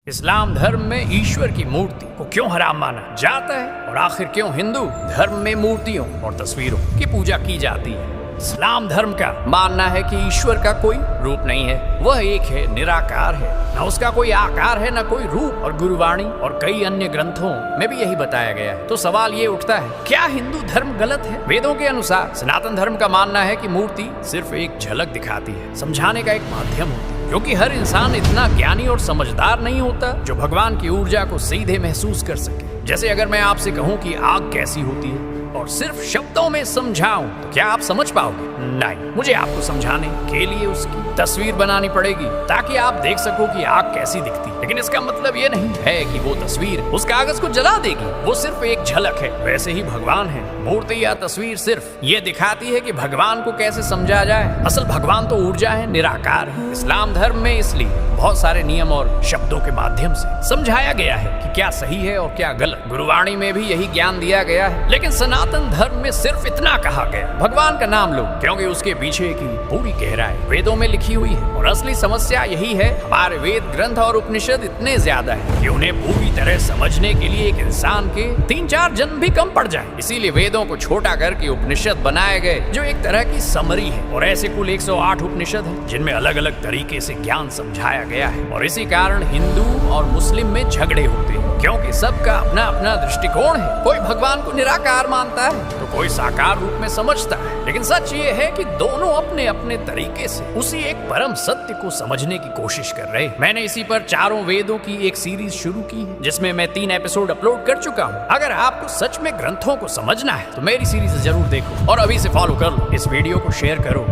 इस्लाम धर्म में ईश्वर की मूर्ति को क्यों हराम माना जाता है और आखिर क्यों हिंदू धर्म में मूर्तियों और तस्वीरों की पूजा की जाती है। इस्लाम धर्म का मानना है कि ईश्वर का कोई रूप नहीं है, वह एक है, निराकार है, न उसका कोई आकार है न कोई रूप। और गुरुवाणी और कई अन्य ग्रंथों में भी यही बताया गया है। तो सवाल ये उठता है, क्या हिंदू धर्म गलत है? वेदों के अनुसार सनातन धर्म का मानना है कि मूर्ति सिर्फ एक झलक दिखाती है, समझाने का एक माध्यम होती है, क्योंकि हर इंसान इतना ज्ञानी और समझदार नहीं होता जो भगवान की ऊर्जा को सीधे महसूस कर सके। जैसे अगर मैं आपसे कहूँ कि आग कैसी होती है और सिर्फ शब्दों में समझाऊं तो क्या आप समझ पाओगे? नहीं, मुझे आपको समझाने के लिए उसकी तस्वीर बनानी पड़ेगी ताकि आप देख सको कि आग कैसी दिखती है। लेकिन इसका मतलब ये नहीं है कि वो तस्वीर उस कागज को जला देगी, वो सिर्फ एक झलक है। वैसे ही भगवान है, मूर्ति या तस्वीर सिर्फ ये दिखाती है कि भगवान को कैसे समझा जाए। असल भगवान तो ऊर्जा है, निराकार है। इस्लाम धर्म में इसलिए बहुत सारे नियम और शब्दों के माध्यम से समझाया गया है कि क्या सही है और क्या गलत। गुरुवाणी में भी यही ज्ञान दिया गया है, लेकिन सनातन धर्म में सिर्फ इतना कहा गया, भगवान का नाम लो, क्योंकि उसके पीछे की पूरी गहराई वेदों में लिखी हुई है। और असली समस्या यही है, हमारे वेद ग्रंथ और उपनिषद इतने ज्यादा है कि उन्हें पूरी तरह समझने के लिए एक इंसान के 3-4 जन्म भी कम पड़ जाए। इसीलिए वेदों को छोटा करके उपनिषद बनाए गए, जो एक तरह की समरी है। और ऐसे कुल 108 उपनिषद हैं, जिनमें अलग अलग तरीके से ज्ञान समझाया गया है। और इसी कारण हिंदू और मुस्लिम में झगड़े होते हैं, क्योंकि सबका अपना अपना दृष्टिकोण है। कोई भगवान को निराकार मानता है तो कोई साकार रूप में समझता है। लेकिन सच ये है कि दोनों अपने अपने तरीके से उसी एक परम सत्य को समझने की कोशिश कर रहे हैं। मैंने इसी पर चारों वेदों की एक सीरीज शुरू की है, जिसमें मैं 3 एपिसोड अपलोड कर चुका हूँ। अगर आपको सच में ग्रंथों को समझना है तो मेरी सीरीज जरूर देखो और अभी से फॉलो कर लो। इस वीडियो को शेयर करो